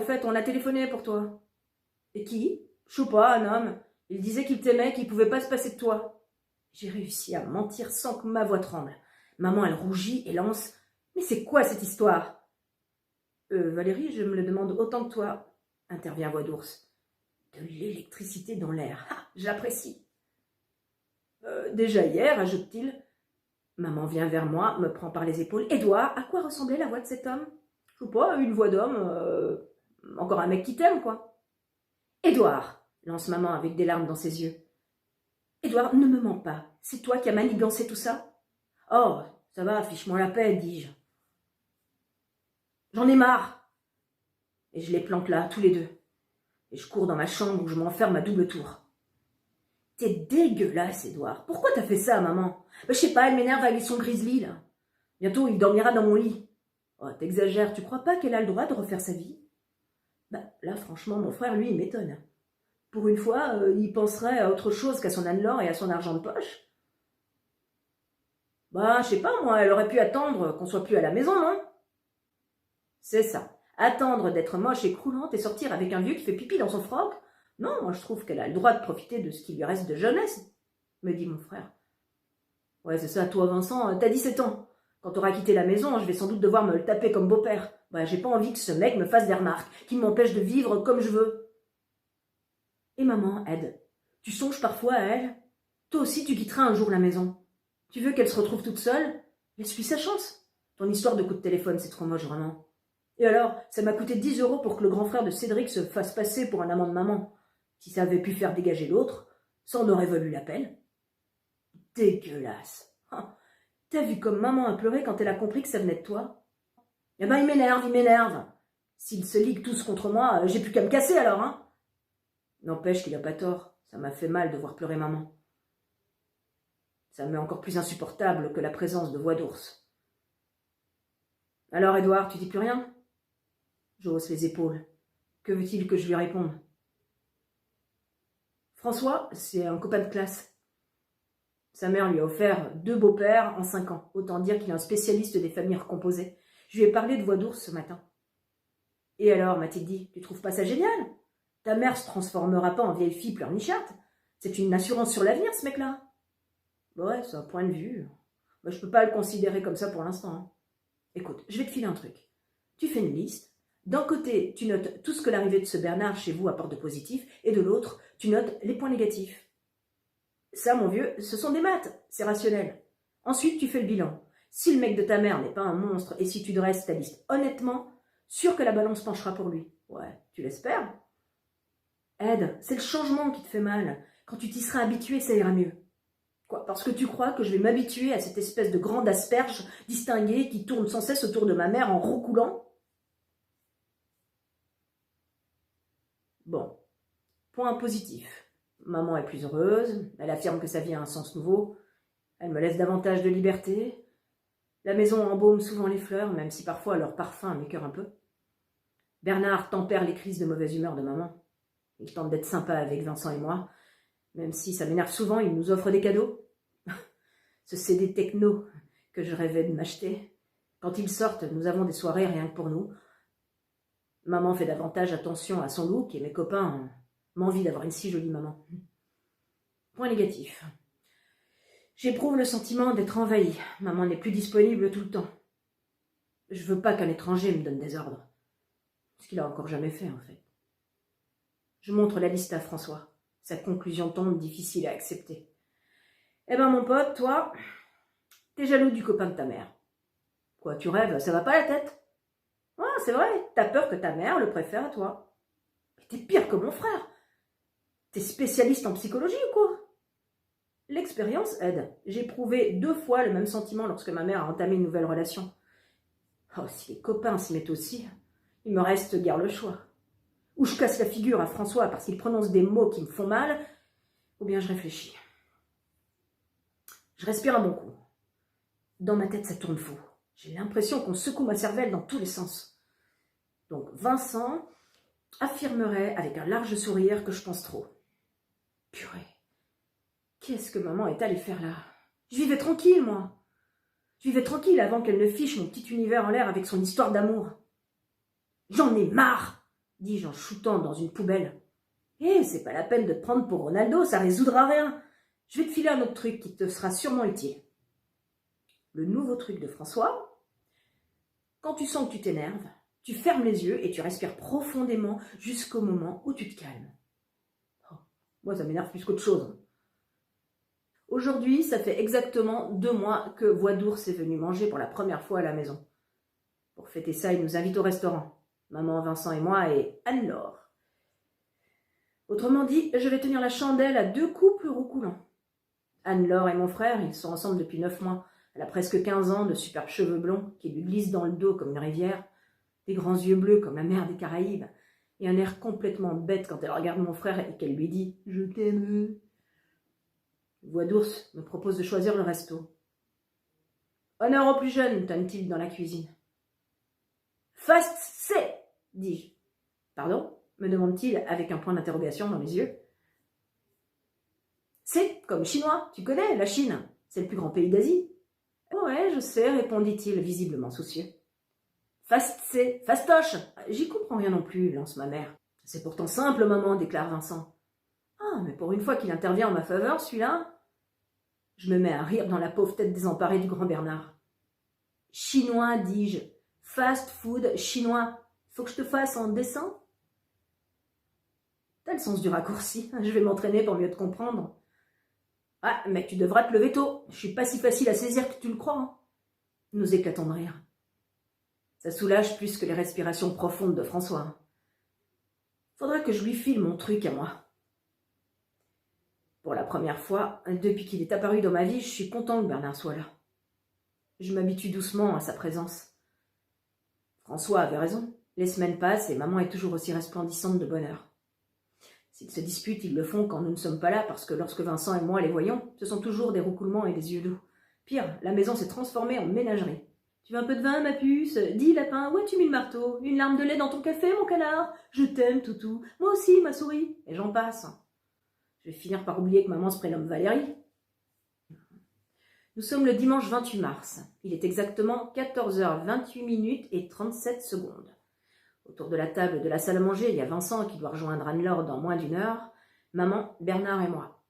fait, on a téléphoné pour toi. Et qui? Je sais pas, un homme. Il disait qu'il t'aimait, qu'il pouvait pas se passer de toi. J'ai réussi à mentir sans que ma voix tremble. Maman, elle rougit et lance. Mais c'est quoi cette histoire? Valérie, je me le demande autant que toi, intervient Voix d'ours. De l'électricité dans l'air. Ah, j'apprécie. Déjà hier, ajoute-t-il. Maman vient vers moi, me prend par les épaules. Édouard, à quoi ressemblait la voix de cet homme? Je sais pas, une voix d'homme. Encore un mec qui t'aime, quoi. Édouard, lance maman avec des larmes dans ses yeux. Édouard, ne me mens pas. C'est toi qui as manigancé tout ça? Oh, ça va, fiche-moi la paix, dis-je. J'en ai marre. Et je les planque là, tous les deux. Et je cours dans ma chambre où je m'enferme à double tour. T'es dégueulasse, Édouard. Pourquoi t'as fait ça, maman? Je sais pas, elle m'énerve avec son grizzly, là. Bientôt, il dormira dans mon lit. Oh, t'exagères, tu crois pas qu'elle a le droit de refaire sa vie? Là, franchement, mon frère, lui, il m'étonne. Pour une fois, il penserait à autre chose qu'à son Anne-Laure et à son argent de poche. Je sais pas, moi, elle aurait pu attendre qu'on soit plus à la maison, non? C'est ça. Attendre d'être moche et croulante et sortir avec un vieux qui fait pipi dans son froc? Non, moi je trouve qu'elle a le droit de profiter de ce qui lui reste de jeunesse, me dit mon frère. Ouais, c'est ça, toi Vincent, t'as 17 ans. Quand t'auras quitté la maison, je vais sans doute devoir me le taper comme beau-père. J'ai pas envie que ce mec me fasse des remarques, qui m'empêchent de vivre comme je veux. Et maman, Ed, tu songes parfois à elle? Toi aussi tu quitteras un jour la maison. Tu veux qu'elle se retrouve toute seule? Laisse-lui sa chance. Ton histoire de coup de téléphone, c'est trop moche, vraiment. Et alors, ça m'a coûté 10 € pour que le grand frère de Cédric se fasse passer pour un amant de maman. Si ça avait pu faire dégager l'autre, ça en aurait valu la peine. Dégueulasse. T'as vu comme maman a pleuré quand elle a compris que ça venait de toi? Il m'énerve. S'ils se liguent tous contre moi, j'ai plus qu'à me casser alors, hein. N'empêche qu'il a pas tort, ça m'a fait mal de voir pleurer maman. Ça me met encore plus insupportable que la présence de Voix d'ours. Alors, Édouard, tu dis plus rien? Je hausse les épaules. Que veut-il que je lui réponde? François, c'est un copain de classe. Sa mère lui a offert 2 beaux-pères en 5 ans. Autant dire qu'il est un spécialiste des familles recomposées. Je lui ai parlé de Voix d'ours ce matin. Et alors, m'a-t-il dit, tu trouves pas ça génial? Ta mère se transformera pas en vieille fille pleurnicharde. C'est une assurance sur l'avenir, ce mec-là. Ouais, c'est un point de vue. Je peux pas le considérer comme ça pour l'instant. Hein. Écoute, je vais te filer un truc. Tu fais une liste. D'un côté, tu notes tout ce que l'arrivée de ce Bernard chez vous apporte de positif, et de l'autre, tu notes les points négatifs. Ça, mon vieux, ce sont des maths, c'est rationnel. Ensuite, tu fais le bilan. Si le mec de ta mère n'est pas un monstre, et si tu dresses ta liste honnêtement, sûr que la balance penchera pour lui. Ouais, tu l'espères? Ed, c'est le changement qui te fait mal. Quand tu t'y seras habitué, ça ira mieux. Quoi, parce que tu crois que je vais m'habituer à cette espèce de grande asperge distinguée qui tourne sans cesse autour de ma mère en roucoulant? Bon, point positif. Maman est plus heureuse, elle affirme que sa vie a un sens nouveau, elle me laisse davantage de liberté. La maison embaume souvent les fleurs, même si parfois leur parfum m'écœure un peu. Bernard tempère les crises de mauvaise humeur de maman. Il tente d'être sympa avec Vincent et moi, même si ça m'énerve souvent, il nous offre des cadeaux. Ce CD techno que je rêvais de m'acheter. Quand ils sortent, nous avons des soirées rien que pour nous. Maman fait davantage attention à son look et mes copains m'envient d'avoir une si jolie maman. Point négatif. J'éprouve le sentiment d'être envahie. Maman n'est plus disponible tout le temps. Je veux pas qu'un étranger me donne des ordres. Ce qu'il a encore jamais fait, en fait. Je montre la liste à François. Sa conclusion tombe difficile à accepter. Eh ben, mon pote, toi, t'es jaloux du copain de ta mère. Quoi, tu rêves, ça va pas la tête? Ouais, c'est vrai, t'as peur que ta mère le préfère à toi. Mais t'es pire que mon frère. T'es spécialiste en psychologie ou quoi? L'expérience aide. J'ai éprouvé 2 fois le même sentiment lorsque ma mère a entamé une nouvelle relation. Oh, si les copains s'y mettent aussi, il me reste guère le choix. Ou je casse la figure à François parce qu'il prononce des mots qui me font mal, ou bien je réfléchis. Je respire un bon coup. Dans ma tête, ça tourne fou. J'ai l'impression qu'on secoue ma cervelle dans tous les sens. Donc Vincent affirmerait avec un large sourire que je pense trop. Purée, qu'est-ce que maman est allée faire là? Je vivais tranquille, moi. Je vivais tranquille avant qu'elle ne fiche mon petit univers en l'air avec son histoire d'amour. J'en ai marre dis-je en shootant dans une poubelle. Eh, c'est pas la peine de te prendre pour Ronaldo, ça résoudra rien. Je vais te filer un autre truc qui te sera sûrement utile. Le nouveau truc de François, quand tu sens que tu t'énerves, tu fermes les yeux et tu respires profondément jusqu'au moment où tu te calmes. Oh, moi, ça m'énerve plus qu'autre chose. Aujourd'hui, ça fait exactement 2 mois que Voix d'ours est venu manger pour la première fois à la maison. Pour fêter ça, il nous invite au restaurant. Maman, Vincent et moi et Anne-Laure. Autrement dit, je vais tenir la chandelle à 2 couples roucoulants. Anne-Laure et mon frère, ils sont ensemble depuis 9 mois. Elle a presque 15 ans, de superbes cheveux blonds qui lui glissent dans le dos comme une rivière, des grands yeux bleus comme la mer des Caraïbes, et un air complètement bête quand elle regarde mon frère et qu'elle lui dit « Je t'aime ». Voix d'ours me propose de choisir le resto. « Honneur aux plus jeunes » tonne-t-il dans la cuisine. « Fast C » dis-je. « Pardon ?» me demande-t-il avec un point d'interrogation dans les yeux. « C'est comme chinois, tu connais, la Chine, c'est le plus grand pays d'Asie. »« Ouais, je sais, répondit-il, visiblement soucieux. »« Fast C, fastoche !»« J'y comprends rien non plus, lance ma mère. »« C'est pourtant simple, maman, déclare Vincent. »« Ah, mais pour une fois qu'il intervient en ma faveur, celui-là !» Je me mets à rire dans la pauvre tête désemparée du grand Bernard. « Chinois, dis-je. Fast food chinois. Faut que je te fasse en dessin ?» T'as le sens du raccourci, je vais m'entraîner pour mieux te comprendre. « Ah, mais tu devras te lever tôt, je suis pas si facile à saisir que tu le crois. Hein. » Nous éclatons de rire. Ça soulage plus que les respirations profondes de François. Faudra que je lui file mon truc à moi. Pour la première fois, depuis qu'il est apparu dans ma vie, je suis content que Bernard soit là. Je m'habitue doucement à sa présence. François avait raison. Les semaines passent et maman est toujours aussi resplendissante de bonheur. S'ils se disputent, ils le font quand nous ne sommes pas là, parce que lorsque Vincent et moi les voyons, ce sont toujours des roucoulements et des yeux doux. Pire, la maison s'est transformée en ménagerie. « Tu veux un peu de vin, ma puce ? Dis, lapin, où as-tu mis le marteau ? Une larme de lait dans ton café, mon canard ? Je t'aime, toutou. Moi aussi, ma souris. » Et j'en passe. Je vais finir par oublier que maman se prénomme Valérie. Nous sommes le dimanche 28 mars. Il est exactement 14h28 et 37 secondes. Autour de la table de la salle à manger, il y a Vincent qui doit rejoindre Anne-Laure dans moins d'1 heure, maman, Bernard et moi.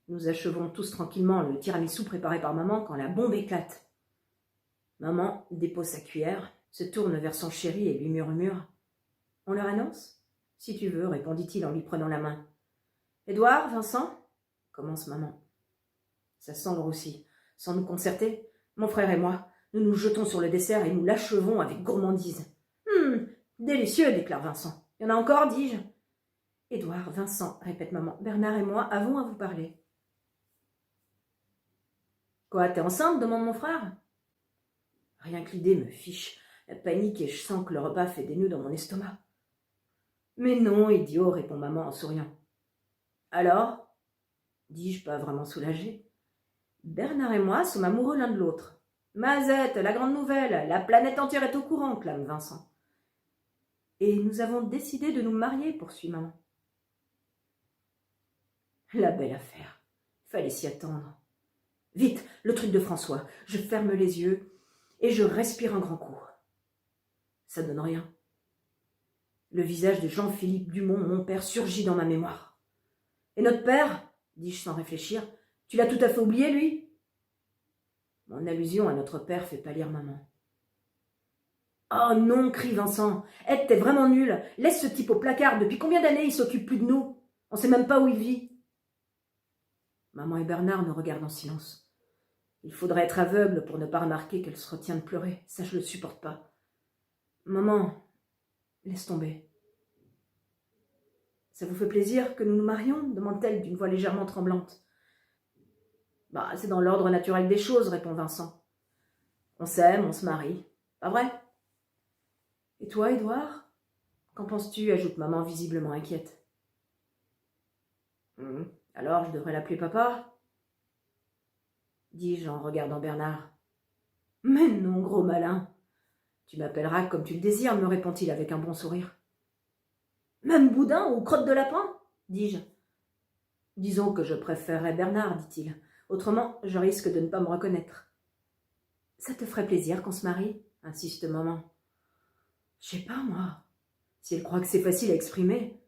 Nous achevons tous tranquillement le tiramisu préparé par maman quand la bombe éclate. Maman dépose sa cuillère, se tourne vers son chéri et lui murmure « On leur annonce ?»« Si tu veux, répondit-il en lui prenant la main. »« Édouard, Vincent ?» commence maman. Ça sent grossit. Sans nous concerter, mon frère et moi, nous nous jetons sur le dessert et nous l'achevons avec gourmandise. « Délicieux, déclare Vincent. Il y en a encore, dis-je. Édouard, Vincent, répète maman, Bernard et moi avons à vous parler. Quoi, t'es enceinte demande mon frère. Rien que l'idée me fiche. La panique et je sens que le repas fait des nœuds dans mon estomac. Mais non, idiot, répond maman en souriant. Alors dis-je pas vraiment soulagée. Bernard et moi sommes amoureux l'un de l'autre. Mazette, la grande nouvelle, la planète entière est au courant, clame Vincent. Et nous avons décidé de nous marier, poursuit maman. La belle affaire. Fallait s'y attendre. Vite, le truc de François. Je ferme les yeux et je respire un grand coup. Ça donne rien. Le visage de Jean-Philippe Dumont, mon père, surgit dans ma mémoire. Et notre père, dis-je sans réfléchir, tu l'as tout à fait oublié, lui? Mon allusion à notre père fait pâlir maman. Oh non, crie Vincent. Ed, t'es vraiment nul. Laisse ce type au placard. Depuis combien d'années il s'occupe plus de nous? On sait même pas où il vit. Maman et Bernard nous regardent en silence. Il faudrait être aveugle pour ne pas remarquer qu'elle se retient de pleurer. Ça, je le supporte pas. Maman, laisse tomber. Ça vous fait plaisir que nous nous marions? Demande-t-elle d'une voix légèrement tremblante. Bah, c'est dans l'ordre naturel des choses, répond Vincent. On s'aime, on se marie. Pas vrai? Et toi, Édouard? Qu'en penses-tu? Ajoute maman visiblement inquiète. Alors, je devrais l'appeler papa? Dis-je en regardant Bernard. Mais non, gros malin. Tu m'appelleras comme tu le désires, me répond-il avec un bon sourire. Même boudin ou crotte de lapin? Dis-je. Disons que je préférerais Bernard, dit-il. Autrement, je risque de ne pas me reconnaître. Ça te ferait plaisir qu'on se marie? Insiste maman. Je sais pas, moi. Si elle croit que c'est facile à exprimer.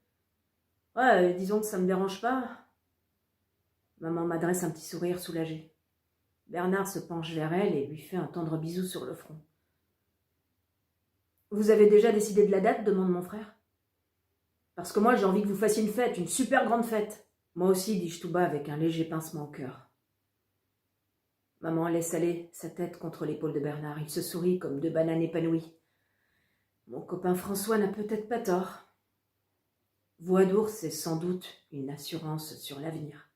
Ouais, disons que ça me dérange pas. Maman m'adresse un petit sourire soulagé. Bernard se penche vers elle et lui fait un tendre bisou sur le front. Vous avez déjà décidé de la date, demande mon frère. Parce que moi, j'ai envie que vous fassiez une fête, une super grande fête. Moi aussi, dis-je tout bas avec un léger pincement au cœur. Maman laisse aller sa tête contre l'épaule de Bernard. Il se sourit comme deux bananes épanouies. Mon copain François n'a peut-être pas tort. Voix d'ours est sans doute une assurance sur l'avenir.